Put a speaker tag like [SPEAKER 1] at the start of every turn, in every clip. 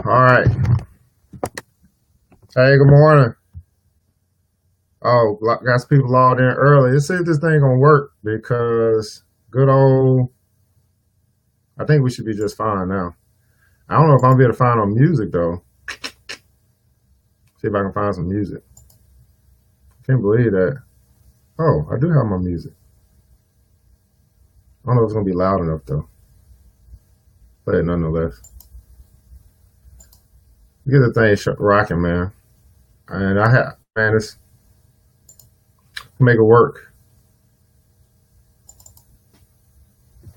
[SPEAKER 1] All right. Hey, good morning. Oh, got some people logged in early. Let's see if this thing gonna work because good old. I think we should be just fine now. I don't know if I'm gonna be able to find no music though. See if I can find some music. Can't believe that. Oh, I do have my music. I don't know if it's gonna be loud enough though. But nonetheless, get the thing rocking, man. And I have, man, it's make it work. I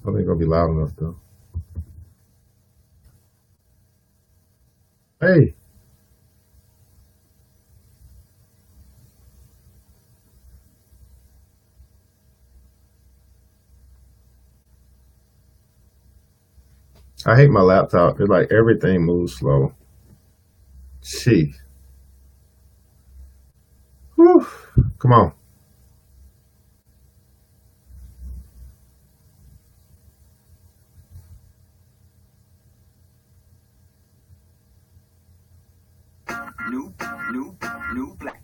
[SPEAKER 1] don't think it's gonna be loud enough though. Hey. I hate my laptop. It's like everything moves slow. Gee. Whew. Come on.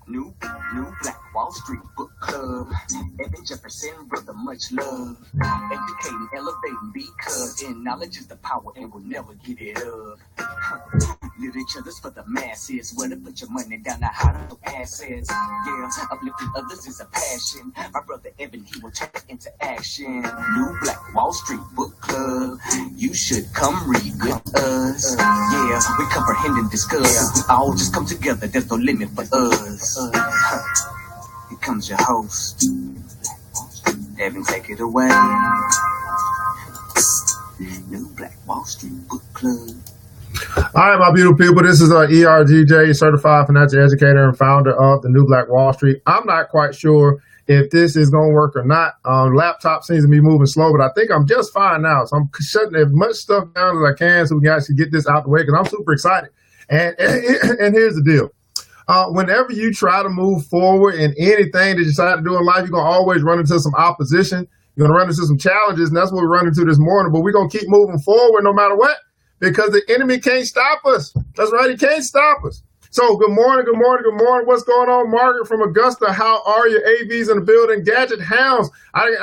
[SPEAKER 2] New Black Wall Street Book Club. Evan Jefferson, brother, much love. Educating, elevating, because in knowledge is the power and we'll never get it up. Literature's for the masses. Where to put your money down, not how to assets. Yeah, uplifting others is a passion. My brother Evan, he will turn it into action. New Black Wall Street Book Club. You should come read with us. Yeah, we comprehend and discuss. We all just come together. There's no limit for us. Here comes your host. Evan, take it away. New Black Wall Street Book Club.
[SPEAKER 1] All right, my beautiful people. This is ERGJ, certified financial educator and founder of the New Black Wall Street. I'm not quite sure if this is going to work or not. Laptop seems to be moving slow, but I think I'm just fine now. So I'm shutting as much stuff down as I can so we can actually get this out the way because I'm super excited. And here's the deal. Whenever you try to move forward in anything that you decide to do in life, you're going to always run into some opposition. You're going to run into some challenges, and that's what we run into this morning. But we're going to keep moving forward no matter what. Because the enemy can't stop us. That's right, he can't stop us. So good morning. What's going on, Margaret from Augusta? How are you? AVs in the building, gadget hounds.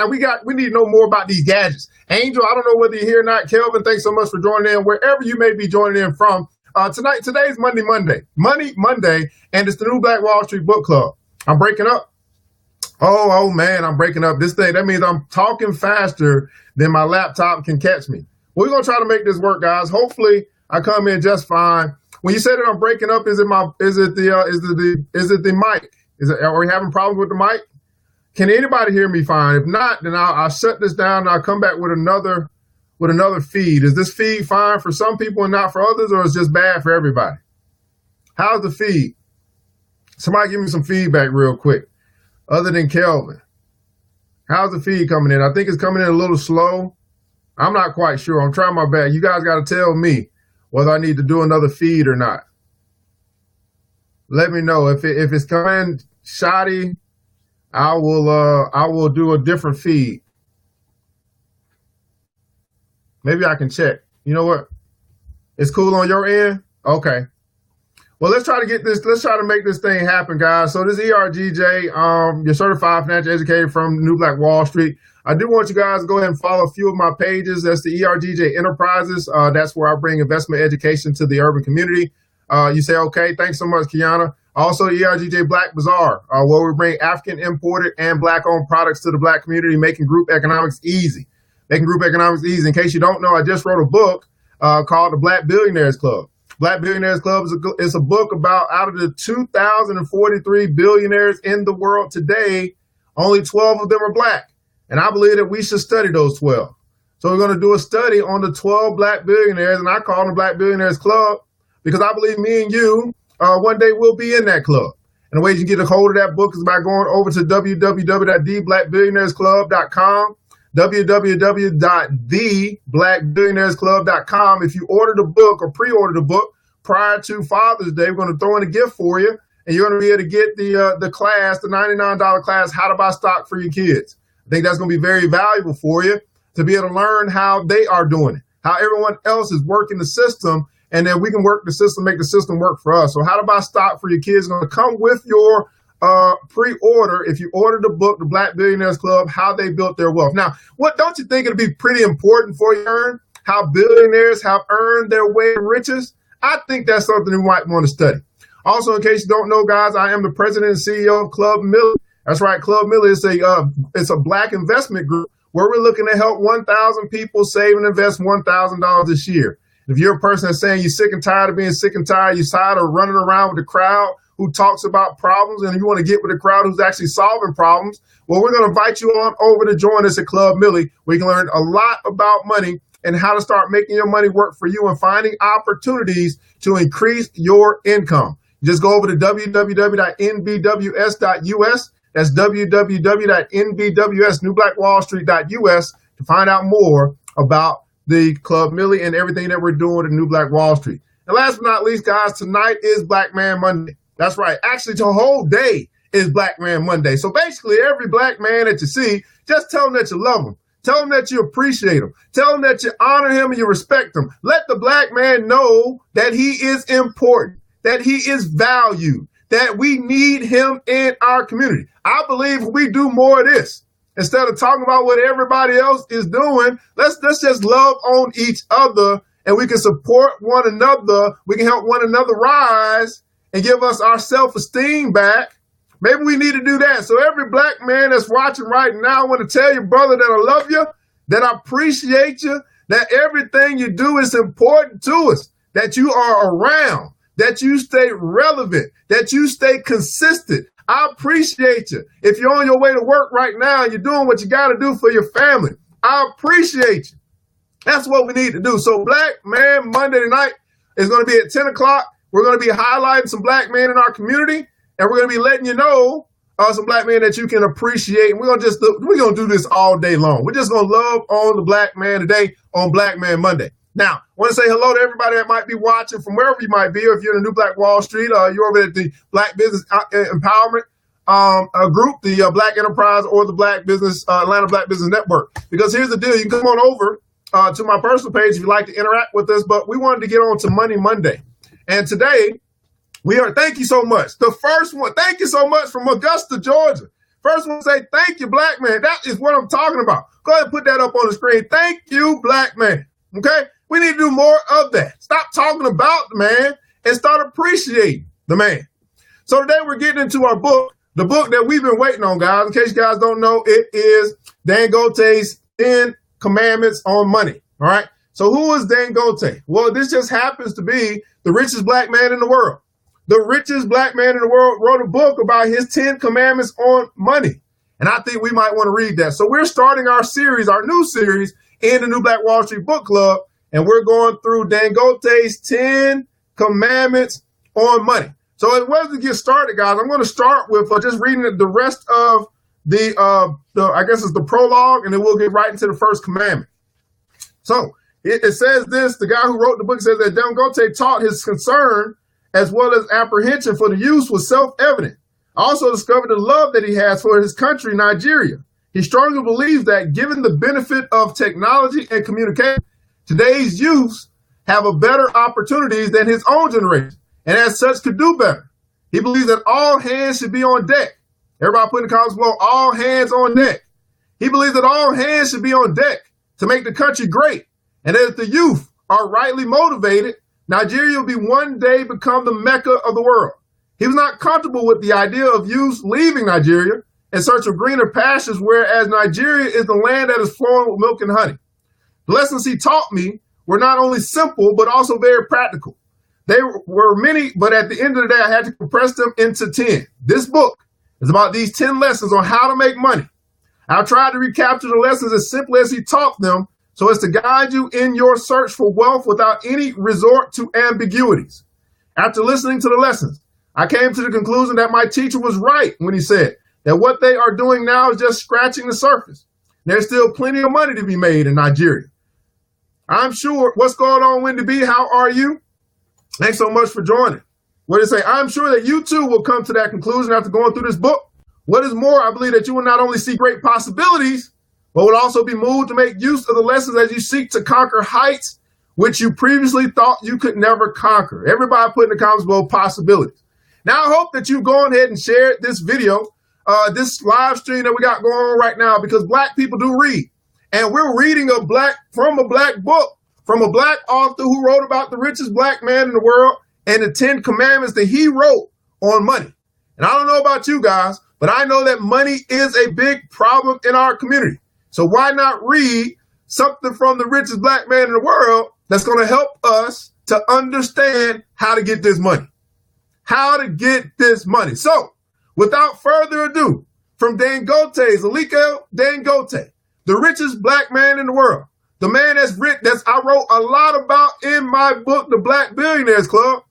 [SPEAKER 1] We need to know more about these gadgets. Angel, I don't know whether you're here or not. Kelvin, thanks so much for joining in, wherever you may be joining in from. Today's Monday, and it's the New Black Wall Street Book Club. I'm breaking up. Oh man, I'm breaking up this thing. That means I'm talking faster than my laptop can catch me. We're gonna try to make this work, guys. Hopefully, I come in just fine. When you say that I'm breaking up, is it the mic? Are we having problems with the mic? Can anybody hear me fine? If not, then I'll shut this down and I'll come back with another feed. Is this feed fine for some people and not for others, or is it just bad for everybody? How's the feed? Somebody give me some feedback real quick. Other than Kelvin, how's the feed coming in? I think it's coming in a little slow. I'm not quite sure. I'm trying my best. You guys got to tell me whether I need to do another feed or not. Let me know if it's coming shoddy. I will do a different feed. Maybe I can check. You know what? It's cool on your end? Okay. Well, let's try to make this thing happen, guys. So this ERGJ, your certified financial educator from New Black Wall Street. I do want you guys to go ahead and follow a few of my pages. That's the ERGJ Enterprises. That's where I bring investment education to the urban community. You say, okay, thanks so much, Kiana. Also, ERGJ Black Bazaar, where we bring African imported and Black-owned products to the Black community, making group economics easy. In case you don't know, I just wrote a book called The Black Billionaires Club. Black Billionaires Club is a book about, out of the 2,043 billionaires in the world today, only 12 of them are Black. And I believe that we should study those 12. So we're going to do a study on the 12 Black billionaires, and I call them the Black Billionaires Club because I believe me and you one day will be in that club. And the way you can get a hold of that book is by going over to www.theblackbillionairesclub.com, www.theblackbillionairesclub.com. If you order the book or pre-order the book prior to Father's Day, we're going to throw in a gift for you, and you're going to be able to get the class, the $99 class, How to Buy Stock for Your Kids. I think that's going to be very valuable for you to be able to learn how they are doing it, how everyone else is working the system, and then we can work the system, make the system work for us. So how to buy stock for your kids is going to come with your pre-order if you order the book, The Black Billionaires Club, How They Built Their Wealth. Now, what don't you think it'll be pretty important for you to learn how billionaires have earned their way to riches? I think that's something you might want to study. Also, in case you don't know, guys, I am the president and CEO of Club Millie. That's right, Club Millie is it's a black investment group where we're looking to help 1,000 people save and invest $1,000 this year. If you're a person that's saying you're sick and tired of being sick and tired, you're tired of running around with the crowd who talks about problems, and you want to get with the crowd who's actually solving problems, well, we're going to invite you on over to join us at Club Millie. We can learn a lot about money and how to start making your money work for you and finding opportunities to increase your income. Just go over to www.nbws.us. That's www.nbws.newblackwallstreet.us to find out more about the Club Millie and everything that we're doing at New Black Wall Street. And last but not least, guys, tonight is Black Man Monday. That's right. Actually, the whole day is Black Man Monday. So basically, every black man that you see, just tell them that you love him. Tell him that you appreciate him. Tell him that you honor him and you respect him. Let the black man know that he is important, that he is valued, that we need him in our community. I believe if we do more of this, instead of talking about what everybody else is doing, let's just love on each other, and we can support one another. We can help one another rise and give us our self-esteem back. Maybe we need to do that. So every black man that's watching right now, I want to tell you, brother, that I love you, that I appreciate you, that everything you do is important to us, that you are around, that you stay relevant, that you stay consistent. I appreciate you. If you're on your way to work right now and you're doing what you got to do for your family, I appreciate you. That's what we need to do. So Black Man Monday tonight is going to be at 10 o'clock. We're going to be highlighting some black men in our community, and we're going to be letting you know some black men that you can appreciate. And we're going to do this all day long. We're just going to love on the black man today on Black Man Monday. Now, I want to say hello to everybody that might be watching from wherever you might be. Or if you're in the New Black Wall Street, you're over at the Black Business Empowerment group, the Black Enterprise, or the Black Business Atlanta Black Business Network. Because here's the deal: you can come on over to my personal page if you'd like to interact with us. But we wanted to get on to Money Monday, and today thank you so much. The first one, thank you so much from Augusta, Georgia. First one, say thank you, black man. That is what I'm talking about. Go ahead and put that up on the screen. Thank you, black man. Okay? We need to do more of that. Stop talking about the man and start appreciating the man. So today we're getting into our book, the book that we've been waiting on, guys. In case you guys don't know, it is Dangote's 10 Commandments on Money. All right? So who is Dangote? Well, this just happens to be the richest black man in the world. The richest black man in the world wrote a book about his 10 commandments on money. And I think we might want to read that. So we're starting our series, our new series in the New Black Wall Street Book Club. And we're going through Dangote's 10 commandments on money. So as well as we get started, guys, I'm going to start with just reading the rest of the I guess it's the prologue, and then we'll get right into the first commandment. So it says this, the guy who wrote the book says that Dangote taught his concern as well as apprehension for the youth was self-evident. I also discovered the love that he has for his country, Nigeria. He strongly believes that given the benefit of technology and communication, today's youth have a better opportunities than his own generation, and as such could do better. He believes that all hands should be on deck. Everybody put in the comments below, all hands on deck. He believes that all hands should be on deck to make the country great, and that if the youth are rightly motivated, Nigeria will be one day become the Mecca of the world. He was not comfortable with the idea of youth leaving Nigeria in search of greener pastures, whereas Nigeria is the land that is flowing with milk and honey. The lessons he taught me were not only simple, but also very practical. They were many, but at the end of the day, I had to compress them into 10. This book is about these 10 lessons on how to make money. I'll try to recapture the lessons as simply as he taught them, so as to guide you in your search for wealth without any resort to ambiguities. After listening to the lessons, I came to the conclusion that my teacher was right when he said that what they are doing now is just scratching the surface. There's still plenty of money to be made in Nigeria. I'm sure. What's going on, Wendy B? How are you? Thanks so much for joining. What did it say? I'm sure that you too will come to that conclusion after going through this book. What is more, I believe that you will not only see great possibilities, but will also be moved to make use of the lessons as you seek to conquer heights which you previously thought you could never conquer. Everybody put in the comments below possibilities. Now, I hope that you've gone ahead and shared this video, this live stream that we got going on right now, because black people do read. And we're reading from a black book, from a black author who wrote about the richest black man in the world and the 10 commandments that he wrote on money. And I don't know about you guys, but I know that money is a big problem in our community. So why not read something from the richest black man in the world that's going to help us to understand how to get this money? How to get this money. So, without further ado, from Dangote's Aliko Dangote, the richest black man in the world, the man that's I wrote a lot about in my book, The Black Billionaires Club.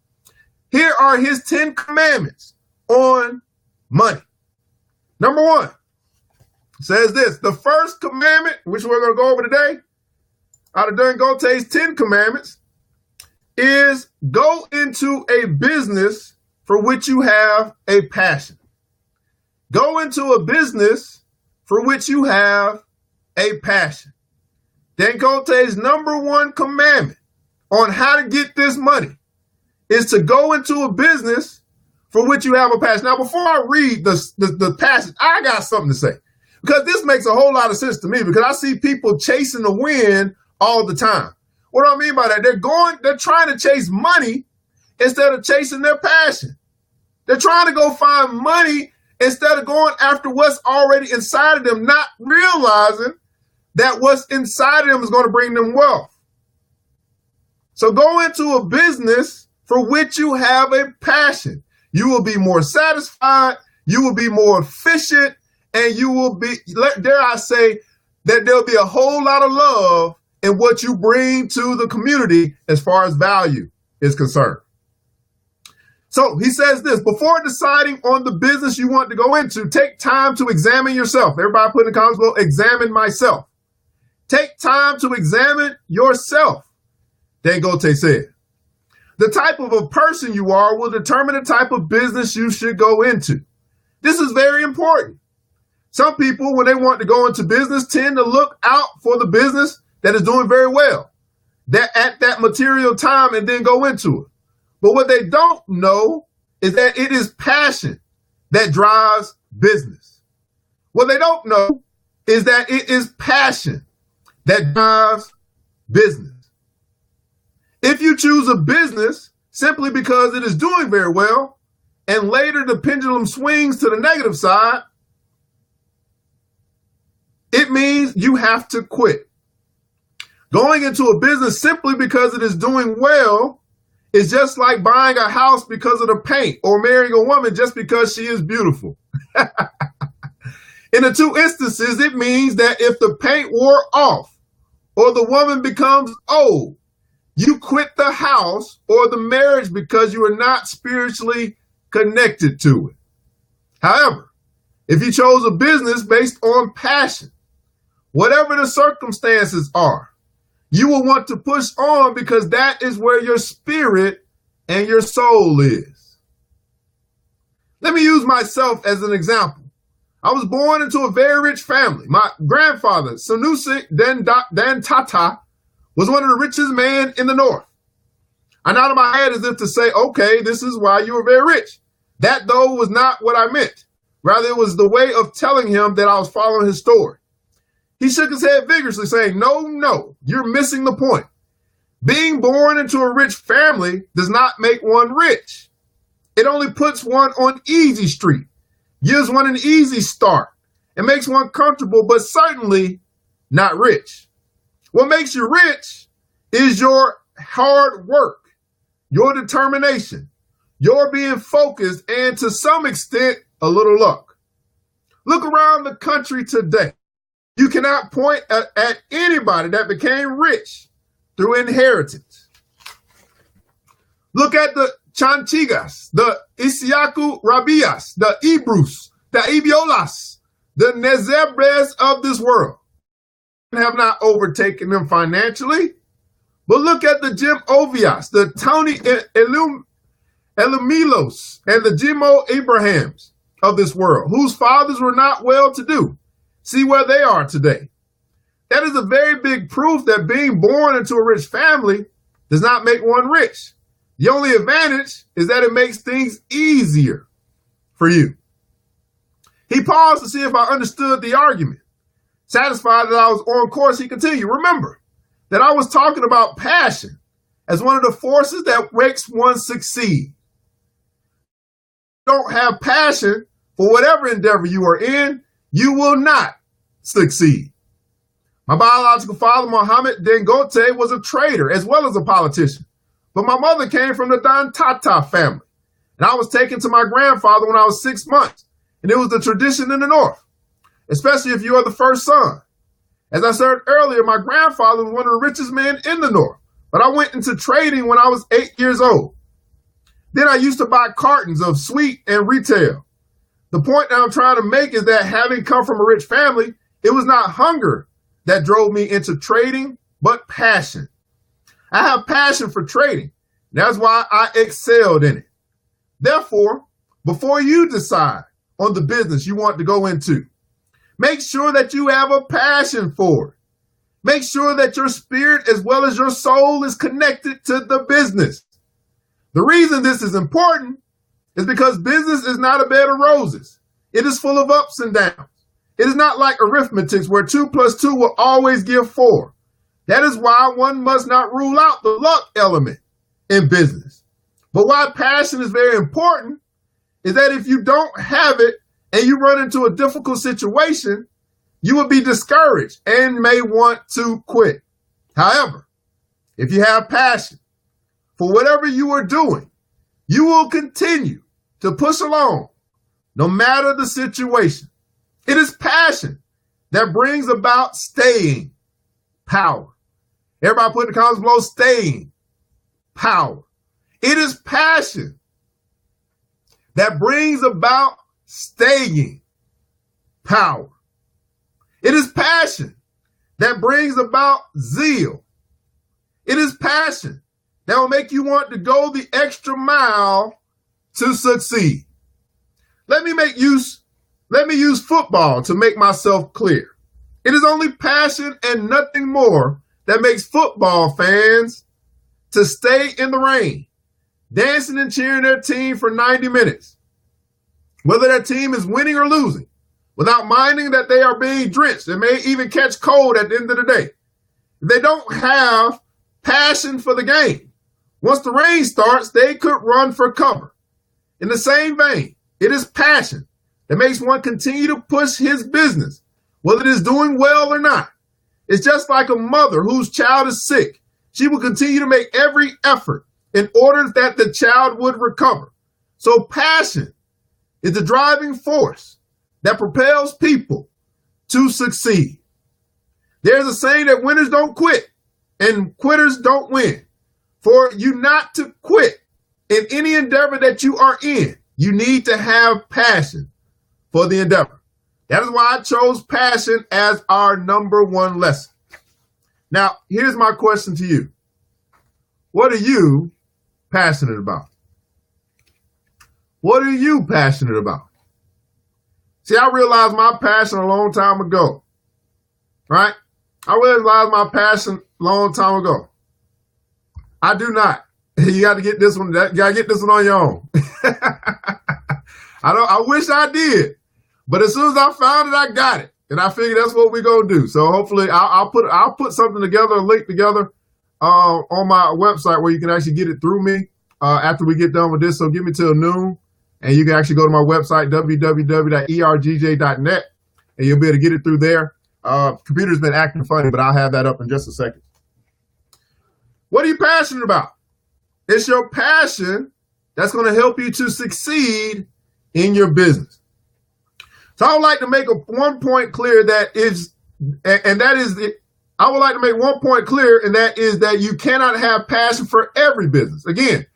[SPEAKER 1] Here are his 10 commandments on money. Number 1 says this: the first commandment, which we're going to go over today, out of Dangote's 10 commandments, is go into a business for which you have a passion. Go into a business for which you have a passion. Dangote's number 1 commandment on how to get this money is to go into a business for which you have a passion. Now, before I read the passage, I got something to say, because this makes a whole lot of sense to me, because I see people chasing the wind all the time. What do I mean by that? They're trying to chase money instead of chasing their passion. They're trying to go find money instead of going after what's already inside of them, not realizing that what's inside of them is going to bring them wealth. So go into a business for which you have a passion. You will be more satisfied, you will be more efficient, and you will be, dare I say, that there'll be a whole lot of love in what you bring to the community as far as value is concerned. So he says this: before deciding on the business you want to go into, take time to examine yourself. Everybody put in the comments below, examine myself. Take time to examine yourself, Dangote said. The type of a person you are will determine the type of business you should go into. This is very important. Some people, when they want to go into business, tend to look out for the business that is doing very well, that at that material time, and then go into it. But what they don't know is that it is passion that drives business. What they don't know is that it is passion that drives business. If you choose a business simply because it is doing very well, and later the pendulum swings to the negative side, it means you have to quit. Going into a business simply because it is doing well is just like buying a house because of the paint, or marrying a woman just because she is beautiful. In the 2 instances, it means that if the paint wore off or the woman becomes old, you quit the house or the marriage because you are not spiritually connected to it. However, if you chose a business based on passion, whatever the circumstances are, you will want to push on, because that is where your spirit and your soul is. Let me use myself as an example. I was born into a very rich family. My grandfather, Sanusi Dantata, was one of the richest men in the North. I nodded my head as if to say, okay, this is why you were very rich. That, though, was not what I meant. Rather, it was the way of telling him that I was following his story. He shook his head vigorously, saying, no, you're missing the point. Being born into a rich family does not make one rich. It only puts one on easy street, gives one an easy start, and makes one comfortable, but certainly not rich. What makes you rich is your hard work, your determination, your being focused, and to some extent, a little luck. Look around the country today. You cannot point at anybody that became rich through inheritance. Look at the Chanchigas, the Isiaku Rabias, the Ibrus, the Ibiolas, the Nezebres of this world. Have not overtaken them financially, but look at the Jim Ovias, the Tony Elumilos, and the Jimo Abrahams of this world, whose fathers were not well-to-do. See where they are today. That is a very big proof that being born into a rich family does not make one rich. The only advantage is that it makes things easier for you. He paused to see if I understood the argument. Satisfied that I was on course, he continued, remember that I was talking about passion as one of the forces that makes one succeed. If you don't have passion for whatever endeavor you are in, you will not succeed. My biological father, Mohammed Dangote, was a trader as well as a politician. But my mother came from the Dangote family. And I was taken to my grandfather when I was 6 months. And it was the tradition in the North, especially if you are the first son. As I said earlier, my grandfather was one of the richest men in the North. But I went into trading when I was 8 years old. Then I used to buy cartons of sweet and retail. The point that I'm trying to make is that having come from a rich family, it was not hunger that drove me into trading, but passion. I have passion for trading. That's why I excelled in it. Therefore, before you decide on the business you want to go into, make sure that you have a passion for it. Make sure that your spirit as well as your soul is connected to the business. The reason this is important is because business is not a bed of roses. It is full of ups and downs. It is not like arithmetic where 2 + 2 will always give 4. That is why one must not rule out the luck element in business. But why passion is very important is that if you don't have it and you run into a difficult situation, you will be discouraged and may want to quit. However, if you have passion for whatever you are doing, you will continue to push along no matter the situation. It is passion that brings about staying power. Everybody put in the comments below, staying power. It is passion that brings about staying power. It is passion that brings about zeal. It is passion that will make you want to go the extra mile to succeed. Let me use football to make myself clear. It is only passion and nothing more that makes football fans to stay in the rain, dancing and cheering their team for 90 minutes, whether their team is winning or losing, without minding that they are being drenched and may even catch cold at the end of the day. If they don't have passion for the game, once the rain starts, they could run for cover. In the same vein, it is passion that makes one continue to push his business, whether it is doing well or not. It's just like a mother whose child is sick. She will continue to make every effort in order that the child would recover. So passion is the driving force that propels people to succeed. There's a saying that winners don't quit and quitters don't win. For you not to quit in any endeavor that you are in, you need to have passion for the endeavor. That is why I chose passion as our number one lesson. Now, here's my question to you. What are you passionate about? What are you passionate about? See, I realized my passion a long time ago, right? I realized my passion a long time ago. I do not. You got to get this one. You got to get this one on your own. I wish I did, but as soon as I found it, I got it, and I figured that's what we're gonna do. So hopefully, I'll put something together, a link together, on my website where you can actually get it through me after we get done with this. So give me till noon, and you can actually go to my website www.ergj.net, and you'll be able to get it through there. Computer's been acting funny, but I'll have that up in just a second. What are you passionate about? It's your passion that's going to help you to succeed in your business. So I would like to make one point clear that is that you cannot have passion for every business. Again,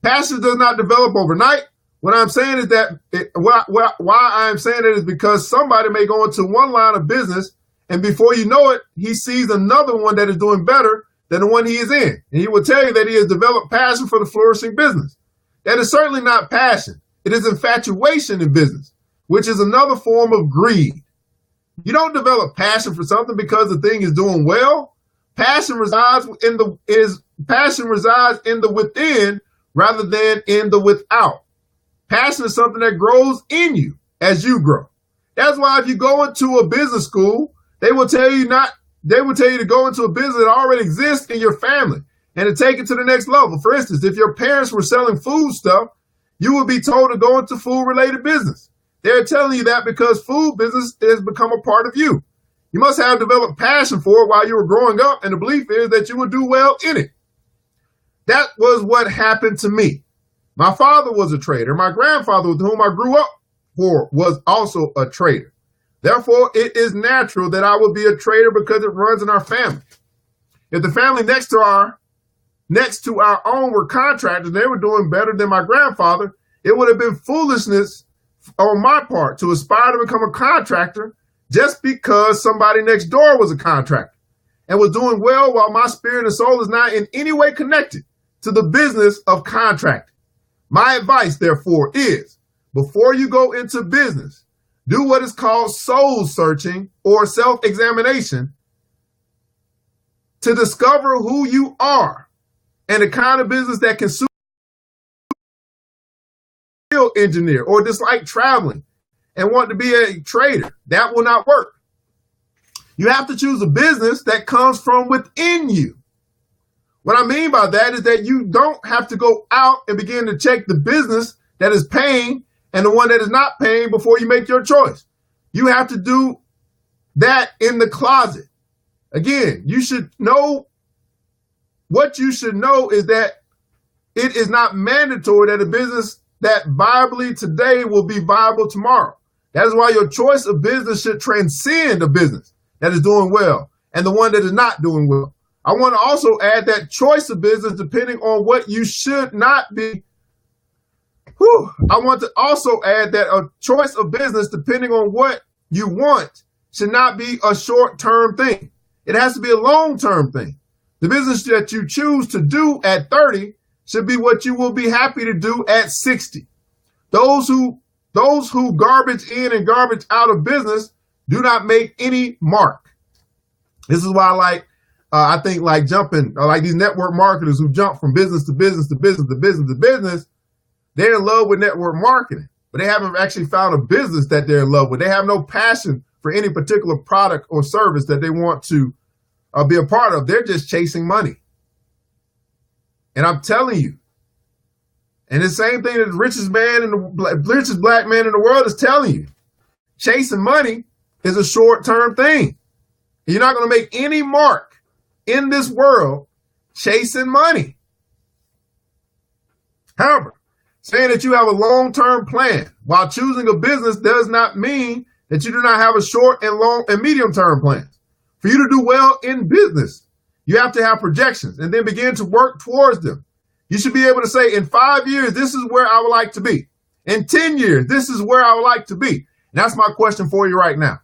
[SPEAKER 1] passion does not develop overnight. What I'm saying is that why I'm saying it is because somebody may go into one line of business and before you know it, he sees another one that is doing better than the one he is in. And he will tell you that he has developed passion for the flourishing business. That is certainly not passion. It is infatuation in business, which is another form of greed. You don't develop passion for something because the thing is doing well. Passion resides in the within rather than in the without. Passion is something that grows in you as you grow. That's why if you go into a business school, they will tell you to go into a business that already exists in your family and to take it to the next level. For instance, if your parents were selling food stuff, you would be told to go into food related business. They're telling you that because food business has become a part of you. You must have developed passion for it while you were growing up, and the belief is that you will do well in it. That was what happened to me. My father was a trader. My grandfather, with whom I grew up was also a trader. Therefore, it is natural that I would be a trader because it runs in our family. If the family next to our own were contractors, they were doing better than my grandfather, it would have been foolishness on my part to aspire to become a contractor just because somebody next door was a contractor and was doing well while my spirit and soul is not in any way connected to the business of contracting. My advice, therefore, is before you go into business, do what is called soul searching or self-examination to discover who you are and the kind of business that can suit an engineer or dislike traveling and want to be a trader. That will not work. You have to choose a business that comes from within you. What I mean by that is that you don't have to go out and begin to check the business that is paying and the one that is not paying before you make your choice. You have to do that in the closet. Again, you should know what you should know is that it is not mandatory that a business that viably today will be viable tomorrow. That is why your choice of business should transcend a business that is doing well and the one that is not doing well. I want to also add that choice of business, depending on what you should not be. I want to also add that a choice of business, depending on what you want, should not be a short-term thing. It has to be a long-term thing. The business that you choose to do at 30 should be what you will be happy to do at 60. Those who garbage in and garbage out of business do not make any mark. This is why I think jumping, like these network marketers who jump from business to business to business to business to business, they're in love with network marketing, but they haven't actually found a business that they're in love with. They have no passion for any particular product or service that they want to be a part of. They're just chasing money. And I'm telling you, and the same thing that the richest black man in the world is telling you, chasing money is a short-term thing. You're not going to make any mark in this world chasing money. However, saying that you have a long-term plan while choosing a business does not mean that you do not have a short and long and medium-term plans. For you to do well in business, you have to have projections and then begin to work towards them. You should be able to say, in 5 years, this is where I would like to be. In 10 years, this is where I would like to be. And that's my question for you right now.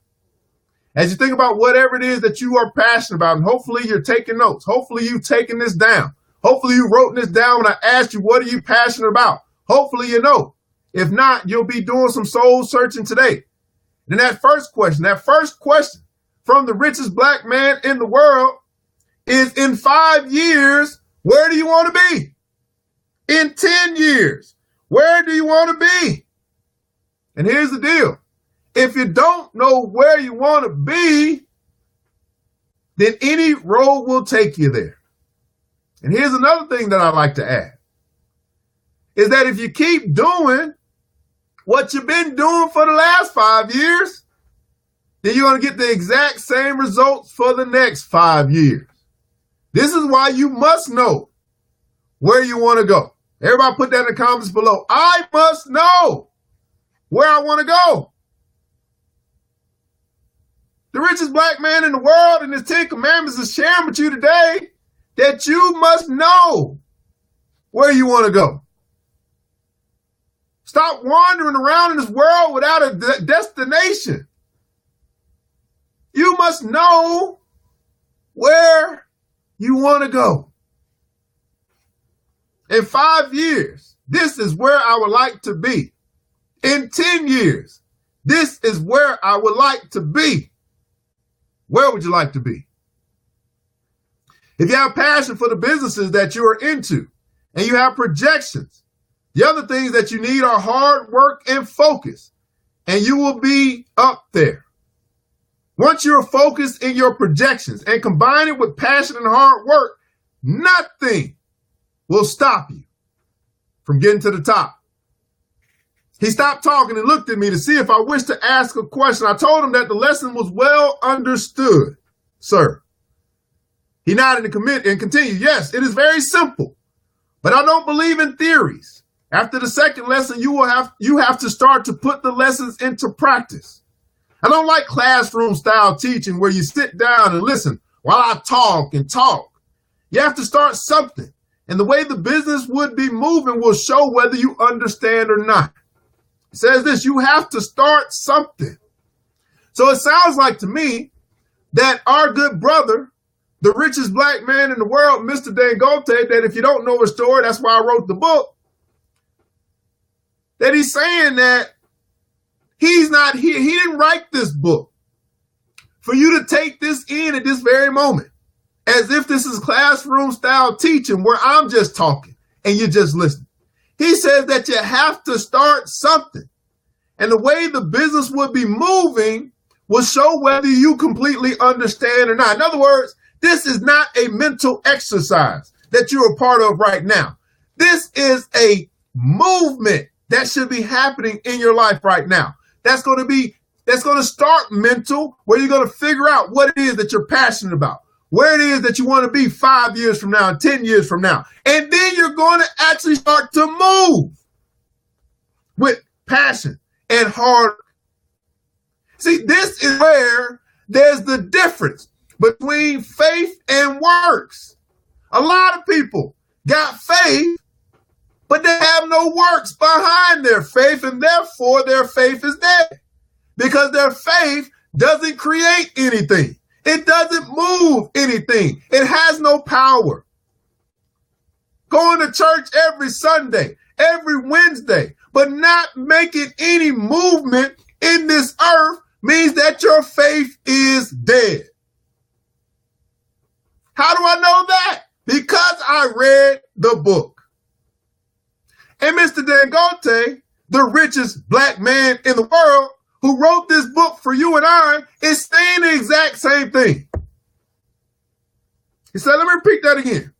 [SPEAKER 1] As you think about whatever it is that you are passionate about, and hopefully you're taking notes. Hopefully you've taken this down. Hopefully you wrote this down when I asked you, what are you passionate about? Hopefully you know. If not, you'll be doing some soul searching today. And that first question from the richest black man in the world is, in 5 years, where do you want to be? In 10 years, where do you want to be? And here's the deal. If you don't know where you want to be, then any road will take you there. And here's another thing that I'd like to add, is that if you keep doing what you've been doing for the last 5 years, then you're going to get the exact same results for the next 5 years. This is why you must know where you want to go. Everybody put that in the comments below. I must know where I want to go. The richest black man in the world and his 10 commandments is sharing with you today that you must know where you want to go. Stop wandering around in this world without a destination. You must know where you want to go. In 5 years, this is where I would like to be. In 10 years, this is where I would like to be. Where would you like to be? If you have passion for the businesses that you are into and you have projections, the other things that you need are hard work and focus, and you will be up there. Once you're focused in your projections and combine it with passion and hard work, nothing will stop you from getting to the top. He stopped talking and looked at me to see if I wished to ask a question. I told him that the lesson was well understood, sir. He nodded and continued, yes, it is very simple, but I don't believe in theories. After the second lesson, you have to start to put the lessons into practice. I don't like classroom style teaching where you sit down and listen while I talk and talk. You have to start something, and the way the business would be moving will show whether you understand or not. It says this, you have to start something. So it sounds like to me that our good brother, the richest black man in the world, Mr. Dangote, that if you don't know his story, that's why I wrote the book, that he's saying that he's not here. He didn't write this book for you to take this in at this very moment, as if this is classroom style teaching where I'm just talking and you're just listening. He says that you have to start something. And the way the business would be moving will show whether you completely understand or not. In other words, this is not a mental exercise that you're a part of right now. This is a movement that should be happening in your life right now. That's going to start mental, where you're going to figure out what it is that you're passionate about, where it is that you want to be 5 years from now, 10 years from now. And then you're going to actually start to move with passion and hard. See, this is where there's the difference between faith and works. A lot of people got faith, but they have no works behind their faith, and therefore their faith is dead because their faith doesn't create anything. It doesn't move anything. It has no power. Going to church every Sunday, every Wednesday, but not making any movement in this earth means that your faith is dead. How do I know that? Because I read the book. And Mr. Dangote, the richest black man in the world, who wrote this book for you and I, is saying the exact same thing. He said, let me repeat that again.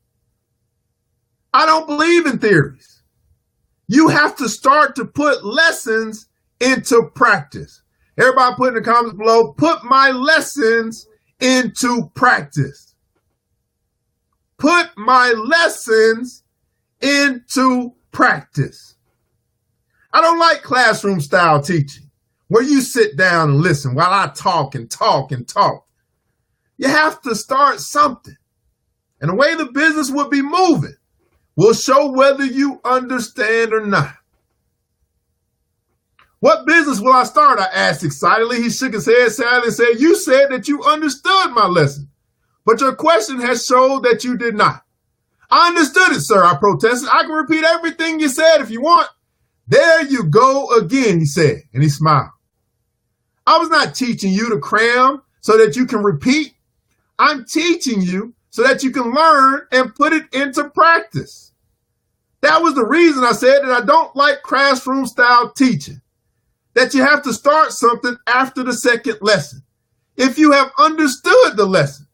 [SPEAKER 1] I don't believe in theories. You have to start to put lessons into practice. Everybody put in the comments below, put my lessons into practice. Put my lessons into practice. I don't like classroom style teaching where you sit down and listen while I talk and talk and talk. You have to start something. And the way the business will be moving will show whether you understand or not. What business will I start? I asked excitedly. He shook his head sadly and said, you said that you understood my lesson, but your question has showed that you did not. I understood it, sir, I protested. I can repeat everything you said if you want. There you go again, he said, and he smiled. I was not teaching you to cram so that you can repeat. I'm teaching you so that you can learn and put it into practice. That was the reason I said that I don't like classroom style teaching, that you have to start something after the second lesson. If you have understood the lesson,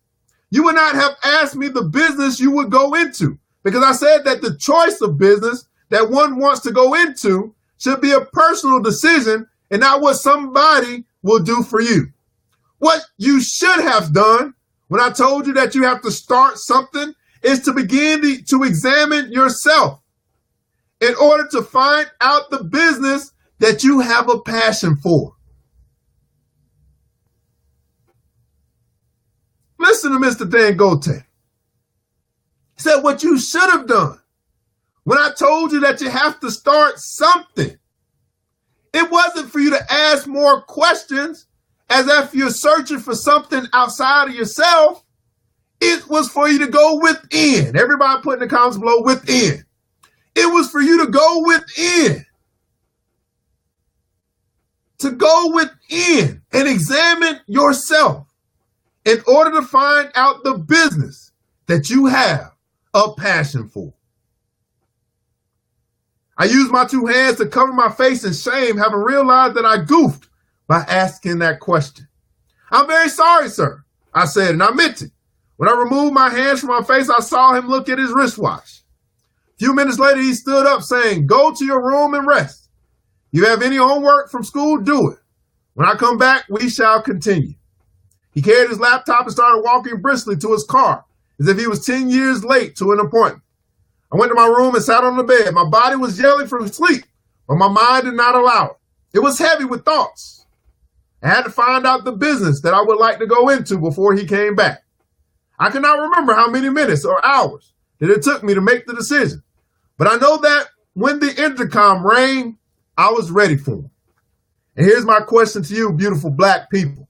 [SPEAKER 1] you would not have asked me the business you would go into, because I said that the choice of business that one wants to go into should be a personal decision and not what somebody will do for you. What you should have done when I told you that you have to start something is to begin to examine yourself in order to find out the business that you have a passion for. Listen to Mr. Dangote. He said what you should have done when I told you that you have to start something. It wasn't for you to ask more questions as if you're searching for something outside of yourself. It was for you to go within. Everybody put in the comments below, within. It was for you to go within. To go within and examine yourself in order to find out the business that you have a passion for? I used my two hands to cover my face in shame, having realized that I goofed by asking that question. I'm very sorry, sir, I said, and I meant it. When I removed my hands from my face, I saw him look at his wristwatch. A few minutes later, he stood up saying, "Go to your room and rest. You have any homework from school, do it. When I come back, we shall continue." He carried his laptop and started walking briskly to his car, as if he was 10 years late to an appointment. I went to my room and sat on the bed. My body was yelling from sleep, but my mind did not allow it. It was heavy with thoughts. I had to find out the business that I would like to go into before he came back. I cannot remember how many minutes or hours that it took me to make the decision, but I know that when the intercom rang, I was ready for him. And here's my question to you, beautiful black people.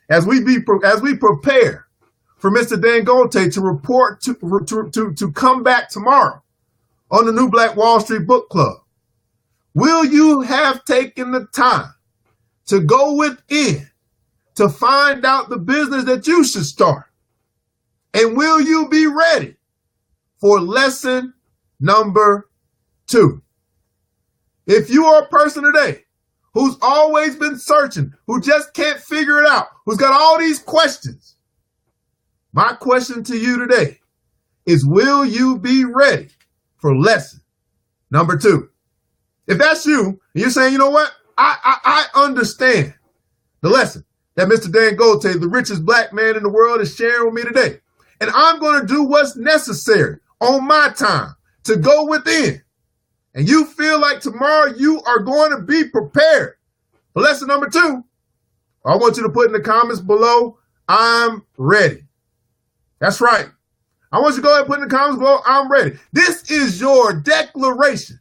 [SPEAKER 1] As we prepare for Mr. Dangote to report to come back tomorrow on the New Black Wall Street Book Club, will you have taken the time to go within to find out the business that you should start? And will you be ready for lesson number 2? If you are a person today who's always been searching, who just can't figure it out, who's got all these questions, my question to you today is, will you be ready for lesson number 2? If that's you, and you're saying, you know what, I understand the lesson that Mr. Dangote, the richest black man in the world, is sharing with me today, and I'm going to do what's necessary on my time to go within, and you feel like tomorrow you are going to be prepared for lesson number 2, I want you to put in the comments below, "I'm ready." That's right. I want you to go ahead and put in the comments below, "I'm ready." This is your declaration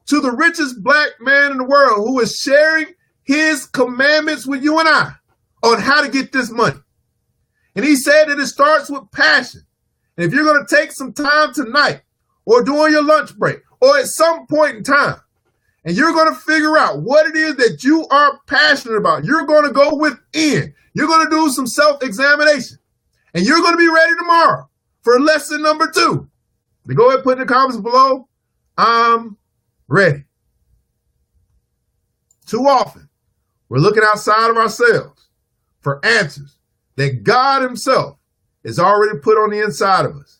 [SPEAKER 1] to the richest black man in the world, who is sharing his commandments with you and I on how to get this money. And he said that it starts with passion. And if you're going to take some time tonight or during your lunch break or at some point in time, and you're going to figure out what it is that you are passionate about, you're going to go within. You're going to do some self-examination. And you're going to be ready tomorrow for lesson number 2. So go ahead and put in the comments below, "I'm ready." Too often, we're looking outside of ourselves for answers that God himself has already put on the inside of us.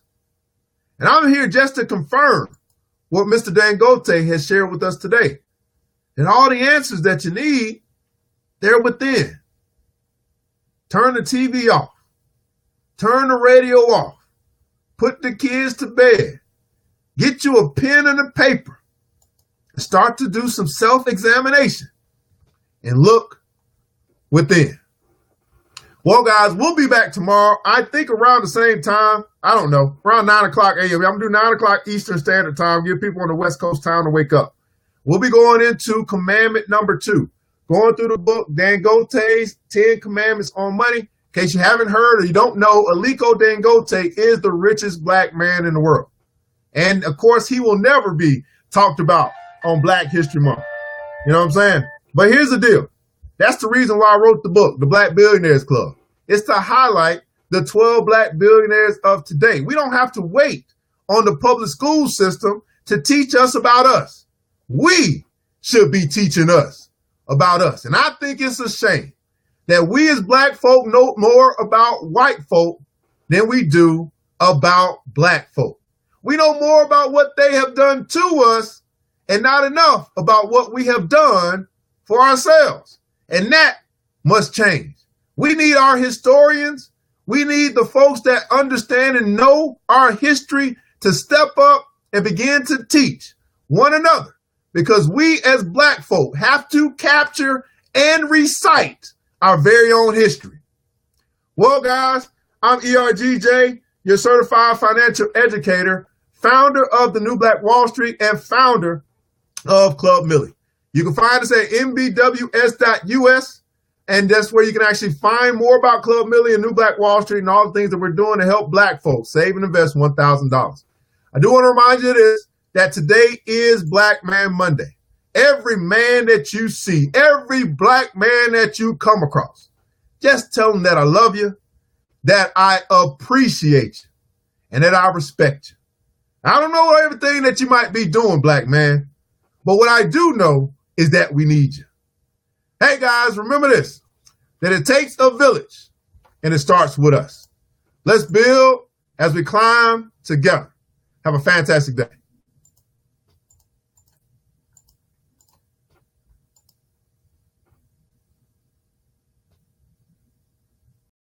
[SPEAKER 1] And I'm here just to confirm what Mr. Dangote has shared with us today. And all the answers that you need, they're within. Turn the TV off. Turn the radio off. Put the kids to bed. Get you a pen and a paper. And start to do some self-examination. And look within. Well, guys, we'll be back tomorrow. I think around the same time. I don't know. Around 9 o'clock a.m. I'm going to do 9 o'clock Eastern Standard Time. Give people on the West Coast time to wake up. We'll be going into commandment number 2. Going through the book, Dangote's 10 Commandments on Money. In case you haven't heard or you don't know, Aliko Dangote is the richest black man in the world. And, of course, he will never be talked about on Black History Month. You know what I'm saying? But here's the deal. That's the reason why I wrote the book, The Black Billionaires Club. It's to highlight the 12 black billionaires of today. We don't have to wait on the public school system to teach us about us. We should be teaching us about us. And I think it's a shame that we as black folk know more about white folk than we do about black folk. We know more about what they have done to us and not enough about what we have done for ourselves. And that must change. We need our historians. We need the folks that understand and know our history to step up and begin to teach one another, because we as black folk have to capture and recite our very own history. Well, guys, I'm ERGJ, your certified financial educator, founder of the New Black Wall Street and founder of Club Millie. You can find us at mbws.us, and that's where you can actually find more about Club Millie and New Black Wall Street and all the things that we're doing to help black folks save and invest $1,000. I do want to remind you of this, that today is Black Man Monday. Every man that you see, every black man that you come across, just tell them that I love you, that I appreciate you, and that I respect you. I don't know everything that you might be doing, black man, but what I do know is that we need you. Hey guys, remember this, that it takes a village and it starts with us. Let's build as we climb together. Have a fantastic day.